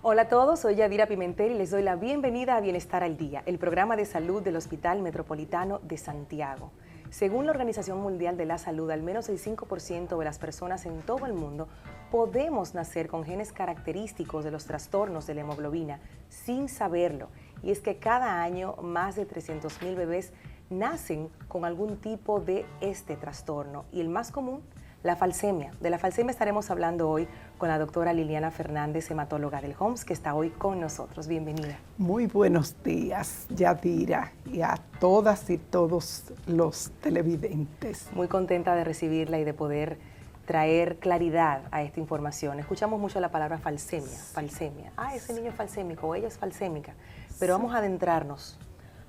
Hola a todos, soy Yadira Pimentel y les doy la bienvenida a Bienestar al Día, el programa de salud del Hospital Metropolitano de Santiago. Según la Organización Mundial de la Salud, al menos el 5% de las personas en todo el mundo podemos nacer con genes característicos de los trastornos de la hemoglobina sin saberlo. Y es que cada año más de 300,000 bebés nacen con algún tipo de este trastorno y el más común, la falsemia. De la falsemia estaremos hablando hoy con la doctora Liliana Fernández, hematóloga del HOMS, que está hoy con nosotros. Bienvenida. Muy buenos días, Yadira, y a todas y todos los televidentes. Muy contenta de recibirla y de poder traer claridad a esta información. Escuchamos mucho la palabra falsemia, falsemia. Ese niño es falsémico o ella es falsémica. Pero vamos a adentrarnos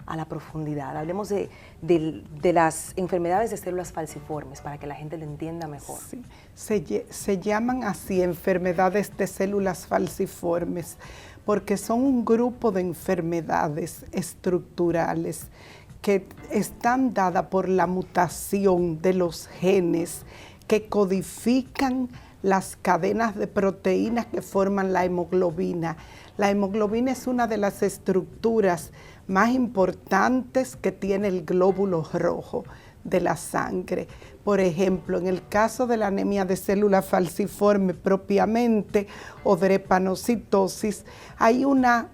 a la profundidad. Hablemos de las enfermedades de células falciformes para que la gente lo entienda mejor. Sí. Se llaman así enfermedades de células falciformes porque son un grupo de enfermedades estructurales que están dadas por la mutación de los genes que codifican las cadenas de proteínas que forman la hemoglobina. La hemoglobina es una de las estructuras más importantes que tiene el glóbulo rojo de la sangre. Por ejemplo, en el caso de la anemia de célula falciforme propiamente o drepanocitosis, hay una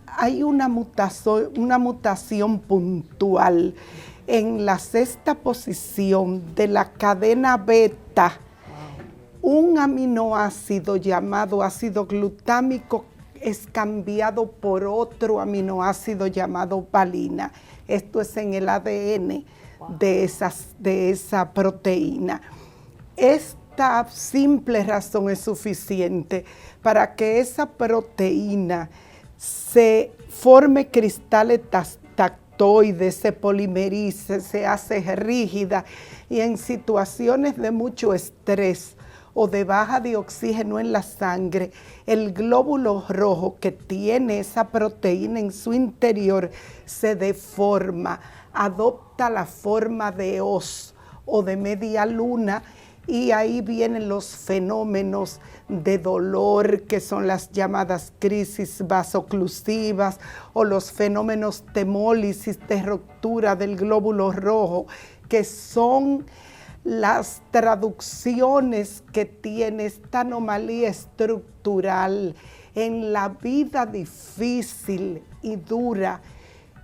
mutación puntual en la sexta posición de la cadena beta. Un aminoácido llamado ácido glutámico es cambiado por otro aminoácido llamado valina. Esto es en el ADN de esa proteína. Esta simple razón es suficiente para que esa proteína se forme cristales tactoides, se polimerice, se hace rígida y en situaciones de mucho estrés o de baja de oxígeno en la sangre, el glóbulo rojo que tiene esa proteína en su interior se deforma, adopta la forma de hoz o de media luna y ahí vienen los fenómenos de dolor que son las llamadas crisis vasoclusivas o los fenómenos de hemólisis, de ruptura del glóbulo rojo, que son las traducciones que tiene esta anomalía estructural en la vida difícil y dura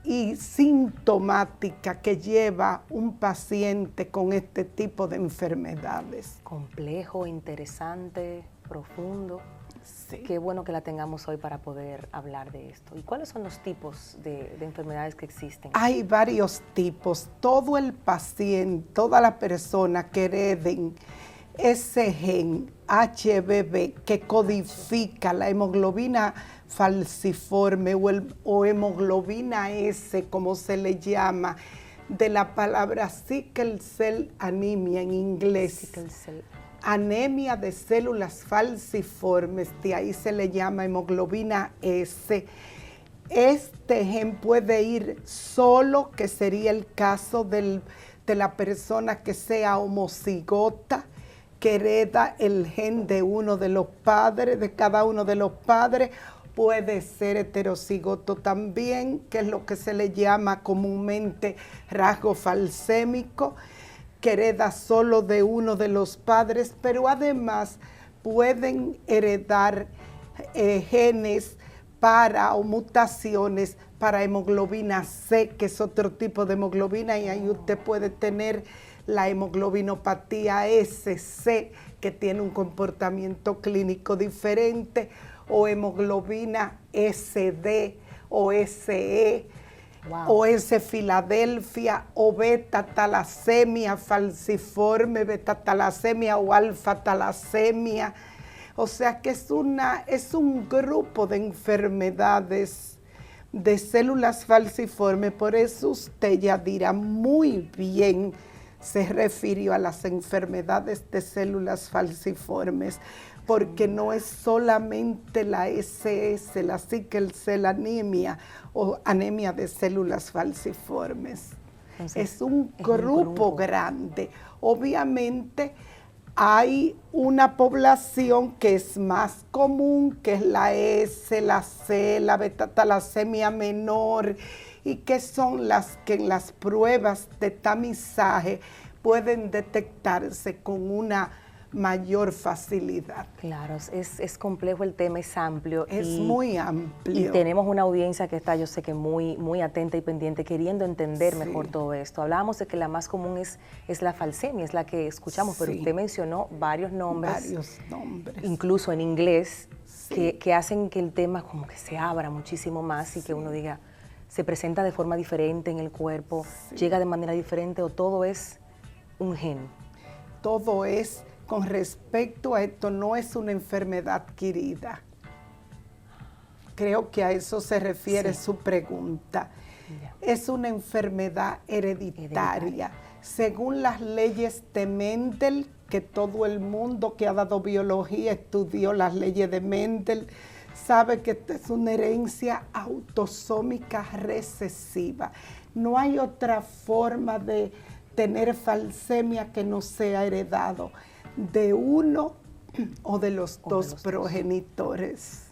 y sintomática que lleva un paciente con este tipo de enfermedades. Complejo, interesante, profundo. Sí. Qué bueno que la tengamos hoy para poder hablar de esto. ¿Y cuáles son los tipos de enfermedades que existen? Hay varios tipos. Todo el paciente, toda la persona que hereden ese gen HBB que codifica la hemoglobina falciforme o hemoglobina S, como se le llama, de la palabra sickle cell anemia en inglés. Sickle cell. Anemia de células falciformes, de ahí se le llama hemoglobina S. Este gen puede ir solo, que sería el caso de la persona que sea homocigota, que hereda el gen de uno de los padres, de cada uno de los padres. Puede ser heterocigoto también, que es lo que se le llama comúnmente rasgo falsémico, que hereda solo de uno de los padres, pero además pueden heredar genes o mutaciones para hemoglobina C, que es otro tipo de hemoglobina, y ahí usted puede tener la hemoglobinopatía SC, que tiene un comportamiento clínico diferente, o hemoglobina SD o SE, wow, o S Filadelfia, o beta-talasemia falciforme, beta-talasemia o alfa-talasemia. O sea que es un grupo de enfermedades de células falciformes. Por eso usted, Yadira, muy bien se refirió a las enfermedades de células falciformes, porque no es solamente la SS, la sickle cell anemia o anemia de células falciformes. Entonces, es un grupo grande. Obviamente hay una población que es más común, que es la S, la C, la beta-talasemia menor, y que son las que en las pruebas de tamizaje pueden detectarse con una mayor facilidad. Claro, es complejo el tema, es amplio. Es muy amplio. Y tenemos una audiencia que está, yo sé que muy atenta y pendiente, queriendo entender mejor todo esto. Hablábamos de que la más común es la falsemia, es la que escuchamos, pero usted mencionó varios nombres. Varios nombres. Incluso en inglés, que hacen que el tema como que se abra muchísimo más y que uno diga, se presenta de forma diferente en el cuerpo, llega de manera diferente, o todo es un gen. Todo es, con respecto a esto, no es una enfermedad adquirida. Creo que a eso se refiere su pregunta. Es una enfermedad hereditaria. Según las leyes de Mendel, que todo el mundo que ha dado biología estudió las leyes de Mendel, sabe que esta es una herencia autosómica recesiva. No hay otra forma de tener falsemia que no sea heredado de uno o de los dos progenitores.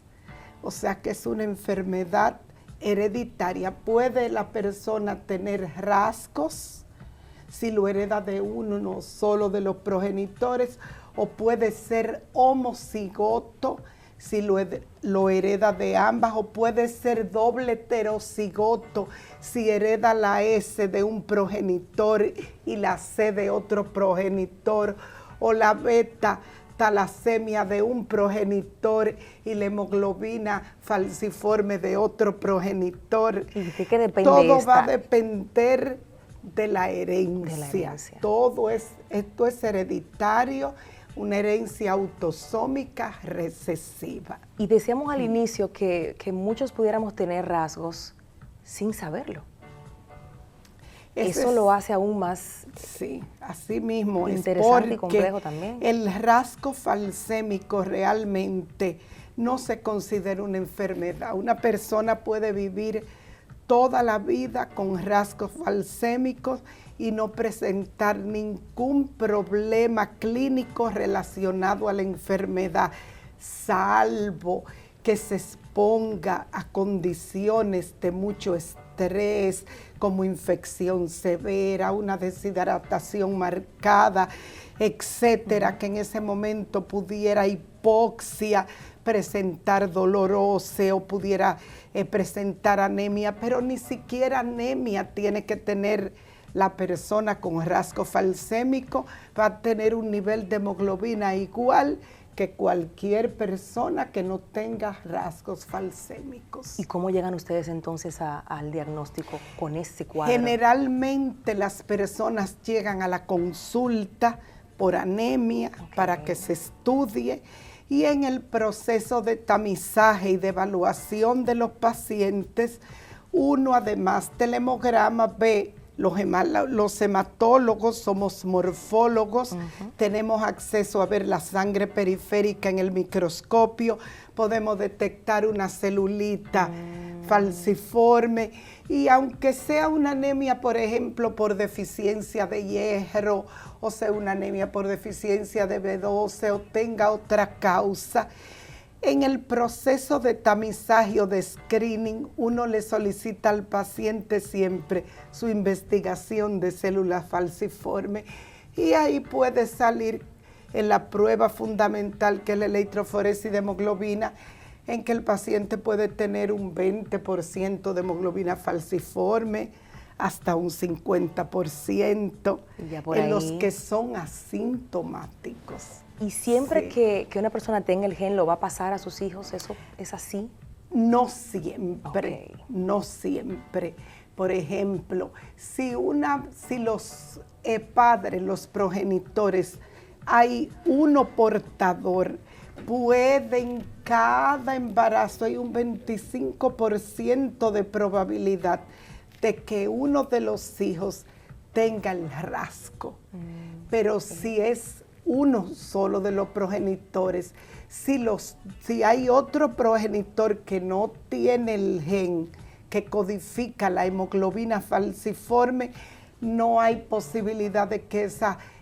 O sea que es una enfermedad hereditaria. Puede la persona tener rasgos si lo hereda de uno, no solo de los progenitores, o puede ser homocigoto si lo hereda de ambas, o puede ser doble heterocigoto si hereda la S de un progenitor y la C de otro progenitor, o la beta talasemia de un progenitor y la hemoglobina falciforme de otro progenitor. ¿Y de qué depende Todo va a depender de la herencia. De la herencia. Esto es hereditario, una herencia autosómica recesiva. Y decíamos al inicio que muchos pudiéramos tener rasgos sin saberlo. Eso lo hace aún más así mismo interesante y complejo también. El rasgo falsémico realmente no se considera una enfermedad. Una persona puede vivir toda la vida con rasgos falsémicos y no presentar ningún problema clínico relacionado a la enfermedad, salvo que se exponga a condiciones de mucho estrés, como infección severa, una deshidratación marcada, etcétera, que en ese momento pudiera hipoxia, presentar dolor óseo, pudiera presentar anemia, pero ni siquiera anemia tiene que tener la persona con rasgo falsémico, va a tener un nivel de hemoglobina igual que cualquier persona que no tenga rasgos falsémicos. ¿Y cómo llegan ustedes entonces al diagnóstico con ese cuadro? Generalmente las personas llegan a la consulta por anemia para que se estudie, y en el proceso de tamizaje y de evaluación de los pacientes, uno además del hemograma ve los hematólogos, somos morfólogos, tenemos acceso a ver la sangre periférica en el microscopio, podemos detectar una celulita falciforme, y aunque sea una anemia, por ejemplo, por deficiencia de hierro, o sea, una anemia por deficiencia de B12 o tenga otra causa, en el proceso de tamizaje o de screening, uno le solicita al paciente siempre su investigación de células falciformes, y ahí puede salir en la prueba fundamental, que es la electroforesis de hemoglobina, en que el paciente puede tener un 20% de hemoglobina falciforme, hasta un 50% en los que son asintomáticos. ¿Y siempre que una persona tenga el gen lo va a pasar a sus hijos? ¿Eso es así? No siempre, no siempre. Por ejemplo, si los padres, los progenitores, hay uno portador, en cada embarazo hay un 25% de probabilidad de que uno de los hijos tenga el rasgo. Pero si es uno solo de los progenitores, si hay otro progenitor que no tiene el gen que codifica la hemoglobina falciforme, no hay posibilidad de que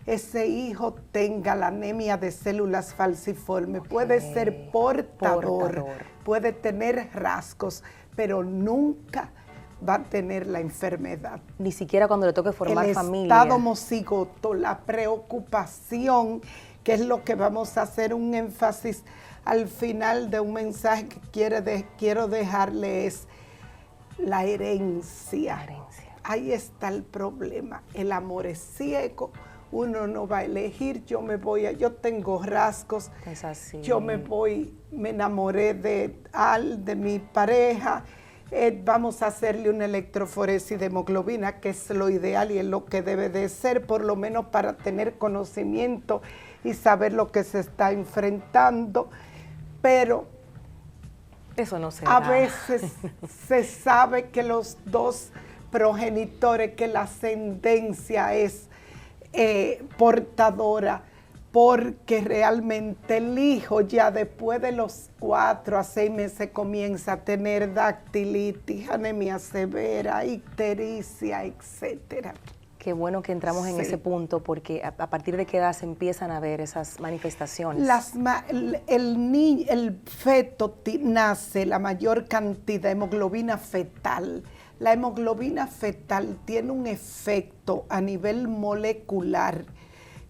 ese hijo tenga la anemia de células falciformes. Puede ser portador, puede tener rasgos, pero nunca va a tener la enfermedad. Ni siquiera cuando le toque formar familia. El estado homocigoto, la preocupación, que es lo que vamos a hacer un énfasis al final de un mensaje que quiero dejarle, es la herencia. Ahí está el problema. El amor es ciego. Uno no va a elegir, yo tengo rasgos, es así. Me enamoré de mi pareja, vamos a hacerle una electroforesis de hemoglobina, que es lo ideal y es lo que debe de ser, por lo menos para tener conocimiento y saber lo que se está enfrentando, pero eso no se da. A veces se sabe que los dos progenitores, que la ascendencia es portadora, porque realmente el hijo ya después de los 4 a 6 meses comienza a tener dactilitis, anemia severa, ictericia, etcétera. Qué bueno que entramos en ese punto, porque a partir de qué edad se empiezan a ver esas manifestaciones. El feto nace la mayor cantidad de hemoglobina fetal. La hemoglobina fetal tiene un efecto a nivel molecular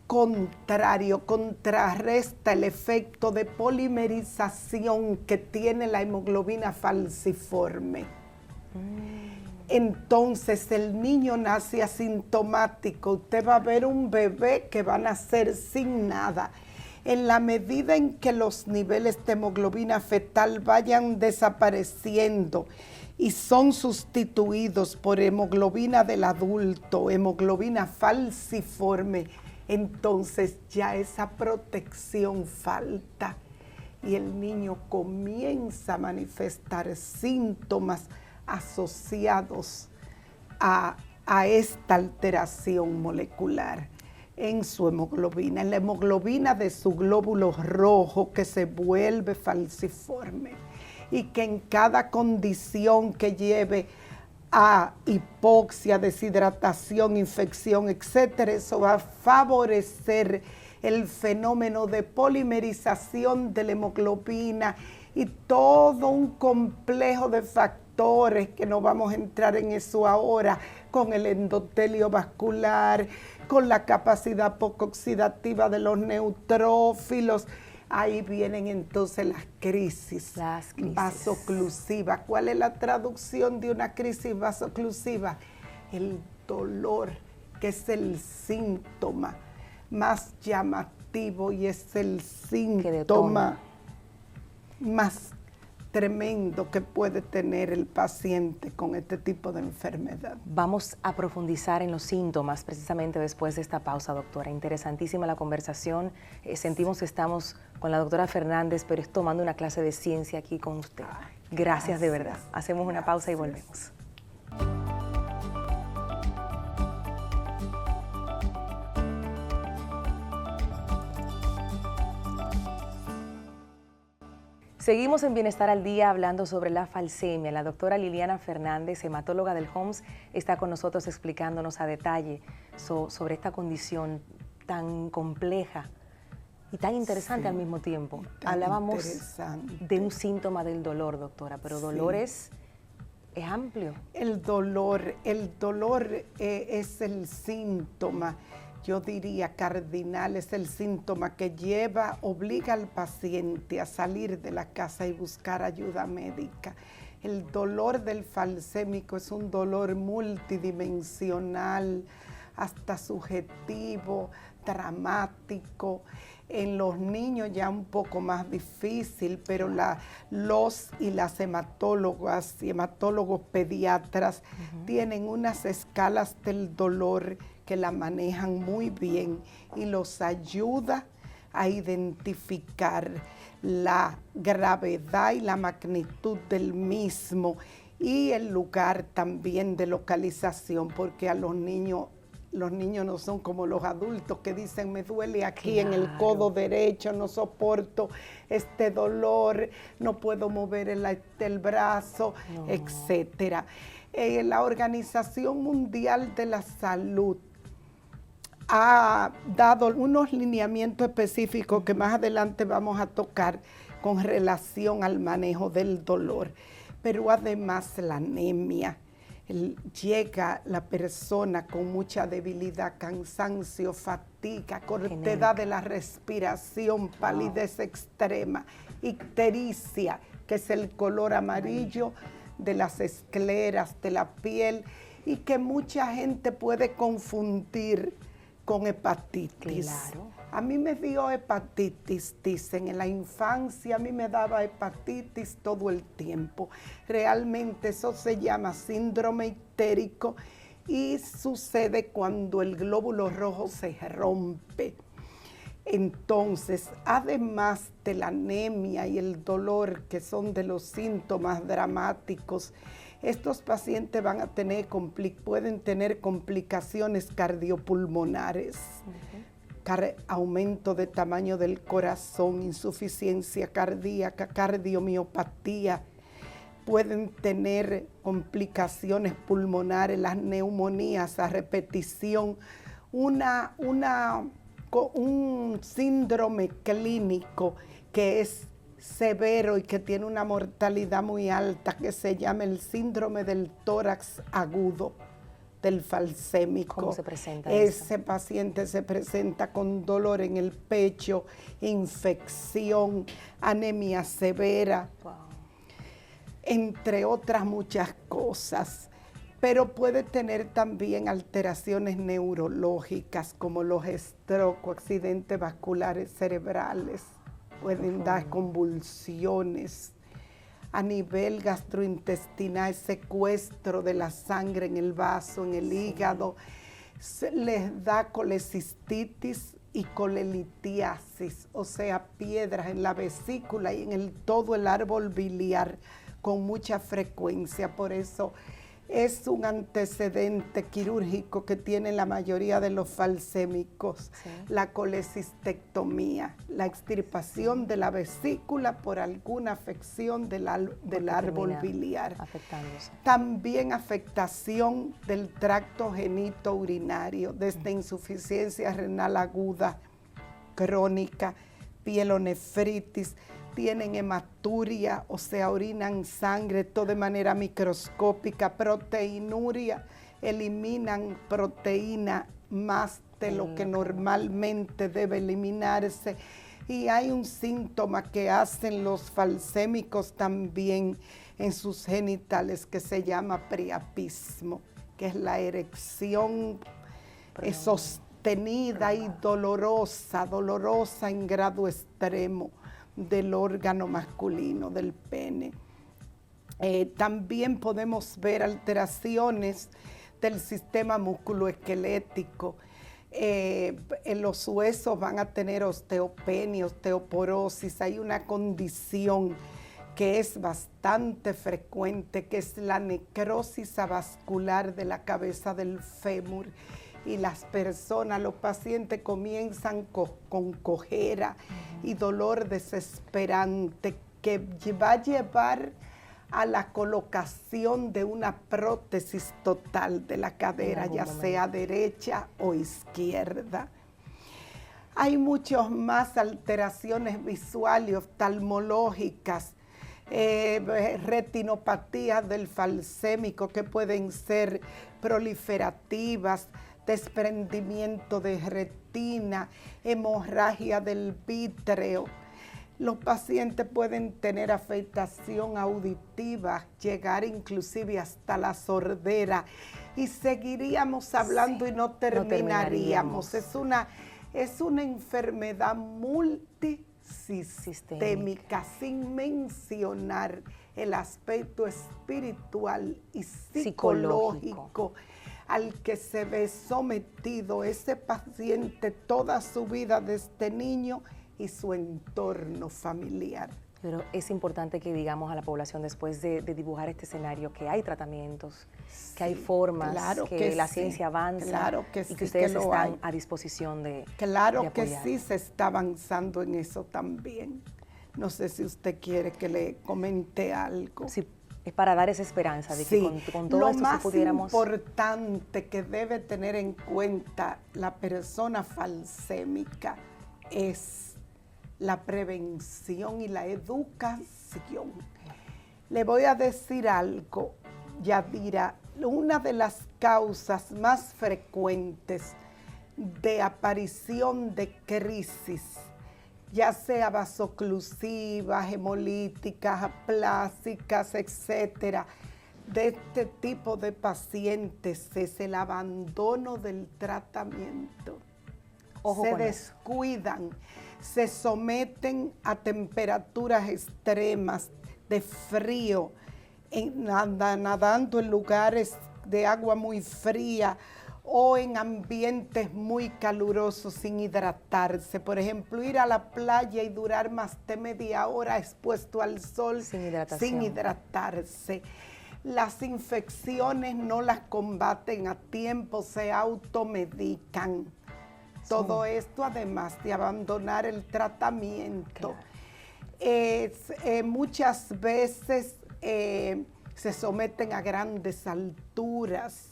contrario, contrarresta el efecto de polimerización que tiene la hemoglobina falciforme. Entonces el niño nace asintomático. Usted va a ver un bebé que va a nacer sin nada. En la medida en que los niveles de hemoglobina fetal vayan desapareciendo y son sustituidos por hemoglobina del adulto, hemoglobina falciforme, entonces ya esa protección falta y el niño comienza a manifestar síntomas asociados a esta alteración molecular en su hemoglobina, en la hemoglobina de su glóbulo rojo, que se vuelve falciforme y que en cada condición que lleve a hipoxia, deshidratación, infección, etcétera, eso va a favorecer el fenómeno de polimerización de la hemoglobina y todo un complejo de factores que no vamos a entrar en eso ahora, con el endotelio vascular, con la capacidad poco oxidativa de los neutrófilos. Ahí vienen entonces las crisis vasoclusivas. ¿Cuál es la traducción de una crisis vasoclusiva? El dolor, que es el síntoma más llamativo y es el síntoma más tremendo que puede tener el paciente con este tipo de enfermedad. Vamos a profundizar en los síntomas precisamente después de esta pausa, doctora. Interesantísima la conversación. Sentimos que estamos con la doctora Fernández, pero es tomando una clase de ciencia aquí con usted. Gracias de verdad. Hacemos una pausa y volvemos. Seguimos en Bienestar al Día hablando sobre la falcemia. La doctora Liliana Fernández, hematóloga del HOMS, está con nosotros explicándonos a detalle sobre esta condición tan compleja y tan interesante al mismo tiempo. Hablábamos de un síntoma del dolor, doctora, pero dolor es amplio. El dolor es el síntoma, yo diría cardinal, es el síntoma que obliga al paciente a salir de la casa y buscar ayuda médica. El dolor del falsémico es un dolor multidimensional, hasta subjetivo, dramático. En los niños ya un poco más difícil, pero las hematólogas y hematólogos pediatras tienen unas escalas del dolor que la manejan muy bien y los ayuda a identificar la gravedad y la magnitud del mismo y el lugar también de localización, porque a los niños no son como los adultos que dicen me duele aquí en el codo derecho, no soporto este dolor, no puedo mover el brazo, etcétera. La Organización Mundial de la Salud ha dado unos lineamientos específicos que más adelante vamos a tocar con relación al manejo del dolor. Pero además la anemia. Llega la persona con mucha debilidad, cansancio, fatiga, cortedad de la respiración, palidez extrema, ictericia, que es el color amarillo de las escleras de la piel y que mucha gente puede confundir con hepatitis. Claro. A mí me dio hepatitis, dicen, en la infancia a mí me daba hepatitis todo el tiempo. Realmente eso se llama síndrome ictérico y sucede cuando el glóbulo rojo se rompe. Entonces, además de la anemia y el dolor, que son de los síntomas dramáticos, estos pacientes pueden tener complicaciones cardiopulmonares, aumento de tamaño del corazón, insuficiencia cardíaca, cardiomiopatía, pueden tener complicaciones pulmonares, las neumonías a repetición, un síndrome clínico que es severo y que tiene una mortalidad muy alta, que se llama el síndrome del tórax agudo del falsémico. ¿Cómo se presenta Ese paciente se presenta con dolor en el pecho, infección, anemia severa, entre otras muchas cosas. Pero puede tener también alteraciones neurológicas como los stroke, accidentes vasculares cerebrales, pueden dar convulsiones. A nivel gastrointestinal, secuestro de la sangre en el vaso, en el hígado, les da colecistitis y colelitiasis, o sea, piedras en la vesícula y en todo el árbol biliar con mucha frecuencia. Por eso es un antecedente quirúrgico que tienen la mayoría de los falsémicos, la colecistectomía, la extirpación de la vesícula por alguna afección del árbol biliar. También afectación del tracto genitourinario, desde insuficiencia renal aguda, crónica, pielonefritis, tienen hematuria, o sea, orinan sangre, todo de manera microscópica, proteinuria, eliminan proteína más de lo que normalmente debe eliminarse. Y hay un síntoma que hacen los falsémicos también en sus genitales que se llama priapismo, que es la erección sostenida y dolorosa en grado extremo del órgano masculino, del pene. También podemos ver alteraciones del sistema musculoesquelético. Los huesos van a tener osteopenia, osteoporosis. Hay una condición que es bastante frecuente, que es la necrosis avascular de la cabeza del fémur. Y las personas, los pacientes comienzan con cojera y dolor desesperante que va a llevar a la colocación de una prótesis total de la cadera, ya sea derecha o izquierda. Hay muchas más alteraciones visuales, oftalmológicas, retinopatías del falsémico que pueden ser proliferativas, desprendimiento de retina, hemorragia del vítreo. Los pacientes pueden tener afectación auditiva, llegar inclusive hasta la sordera y seguiríamos hablando y no terminaríamos. Es una enfermedad multisistémica, sin mencionar el aspecto espiritual y psicológico al que se ve sometido ese paciente toda su vida desde niño y su entorno familiar. Pero es importante que digamos a la población, después de dibujar este escenario, que hay tratamientos, sí, que hay formas, claro que la ciencia avanza, claro que y que ustedes están a disposición de Claro que sí se está avanzando en eso también. No sé si usted quiere que le comente algo. Sí, Es para dar esa esperanza de que Sí, con todo lo esto más si pudiéramos... importante que debe tener en cuenta la persona falsémica es la prevención y la educación. Le voy a decir algo, Yadira, una de las causas más frecuentes de aparición de crisis, ya sea vasoclusivas, hemolíticas, aplásicas, etcétera, de este tipo de pacientes es el abandono del tratamiento. Ojo se con eso. descuidan, se someten a temperaturas extremas de frío, nadando en lugares de agua muy fría o en ambientes muy calurosos sin hidratarse. Por ejemplo, ir a la playa y durar más de media hora expuesto al sol sin hidratarse. Las infecciones no las combaten a tiempo, se automedican. Sí. Todo esto además de abandonar el tratamiento. Claro. Muchas veces se someten a grandes alturas,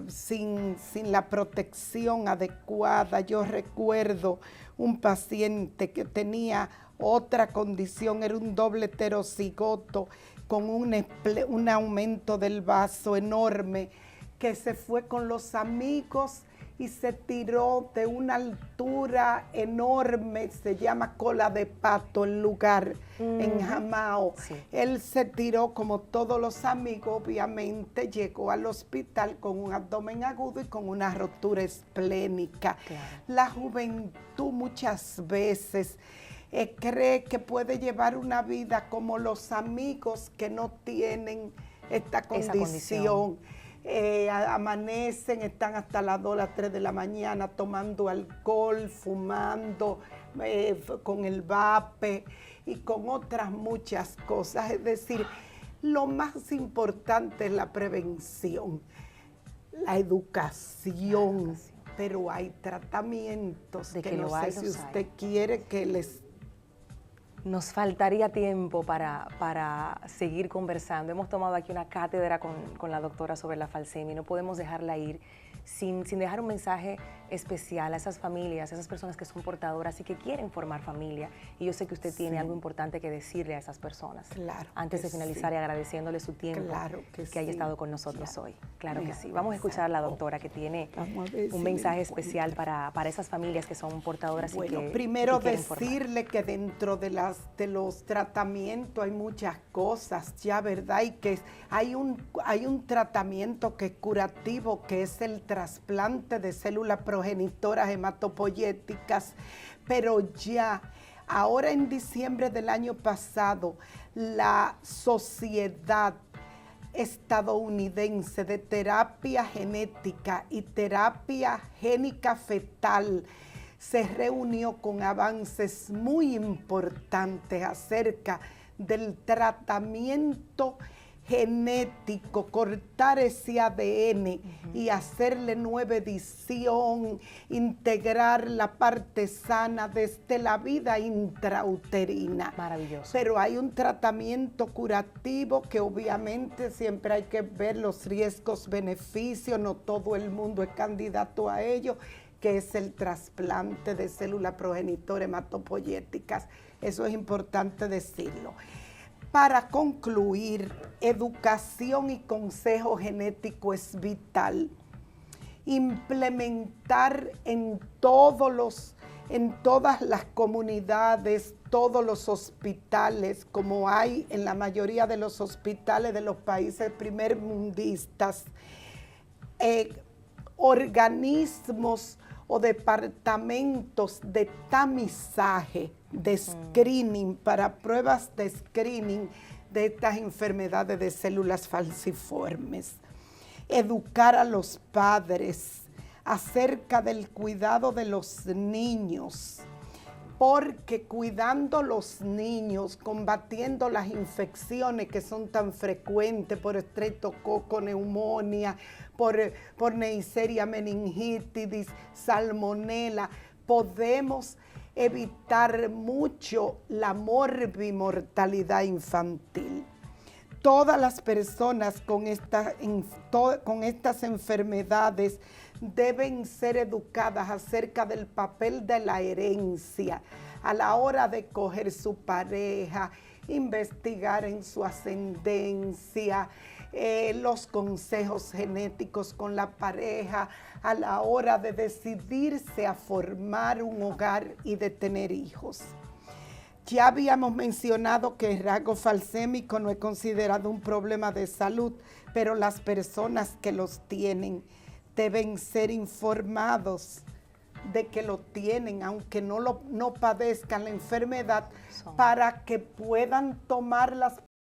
sin la protección adecuada. Yo recuerdo un paciente que tenía otra condición, era un doble heterocigoto con un aumento del vaso enorme, que se fue con los amigos y se tiró de una altura enorme, se llama Cola de Pato el lugar, en Jamao. Sí. Él se tiró como todos los amigos, obviamente, llegó al hospital con un abdomen agudo y con una rotura esplénica. Claro. La juventud muchas veces cree que puede llevar una vida como los amigos que no tienen esta condición. Amanecen, están hasta las 2, las 3 de la mañana tomando alcohol, fumando, con el vape y con otras muchas cosas. Es decir, lo más importante es la prevención, la educación, pero hay tratamientos que no sé si usted quiere que les... Nos faltaría tiempo para seguir conversando. Hemos tomado aquí una cátedra con la doctora sobre la falsemia y no podemos dejarla ir sin dejar un mensaje especial a esas familias, a esas personas que son portadoras y que quieren formar familia. Y yo sé que usted tiene algo importante que decirle a esas personas. Claro. Antes de finalizar y agradeciéndole su tiempo que haya estado con nosotros hoy. Claro que sí. Vamos a escuchar a la doctora que tiene un mensaje especial para esas familias que son portadoras y que primero decirle que dentro de los tratamientos hay muchas cosas ya, ¿verdad? Y que hay un tratamiento que es curativo, que es el trasplante de células progenitoras hematopoyéticas, pero ya, ahora en diciembre del año pasado, la Sociedad Estadounidense de Terapia Genética y Terapia Génica Fetal se reunió con avances muy importantes acerca del tratamiento genético, cortar ese ADN y hacerle nueva edición, integrar la parte sana desde la vida intrauterina. Maravilloso. Pero hay un tratamiento curativo que obviamente siempre hay que ver los riesgos, beneficios, no todo el mundo es candidato a ello, que es el trasplante de células progenitoras hematopoyéticas. Eso es importante decirlo. Para concluir, educación y consejo genético es vital. Implementar en todas las comunidades, todos los hospitales, como hay en la mayoría de los hospitales de los países primermundistas, organismos o departamentos de tamizaje, de screening, para pruebas de screening de estas enfermedades de células falciformes. Educar a los padres acerca del cuidado de los niños, porque cuidando los niños, combatiendo las infecciones que son tan frecuentes por estreptococo, neumonía, por Neisseria meningitidis, salmonela, podemos evitar mucho la morbimortalidad infantil. todas las personas con estas enfermedades deben ser educadas acerca del papel de la herencia a la hora de escoger su pareja, investigar en su ascendencia, los consejos genéticos con la pareja a la hora de decidirse a formar un hogar y de tener hijos. Ya habíamos mencionado que el rasgo falsémico no es considerado un problema de salud, pero las personas que los tienen deben ser informados de que lo tienen, aunque no padezcan la enfermedad, para que puedan tomar las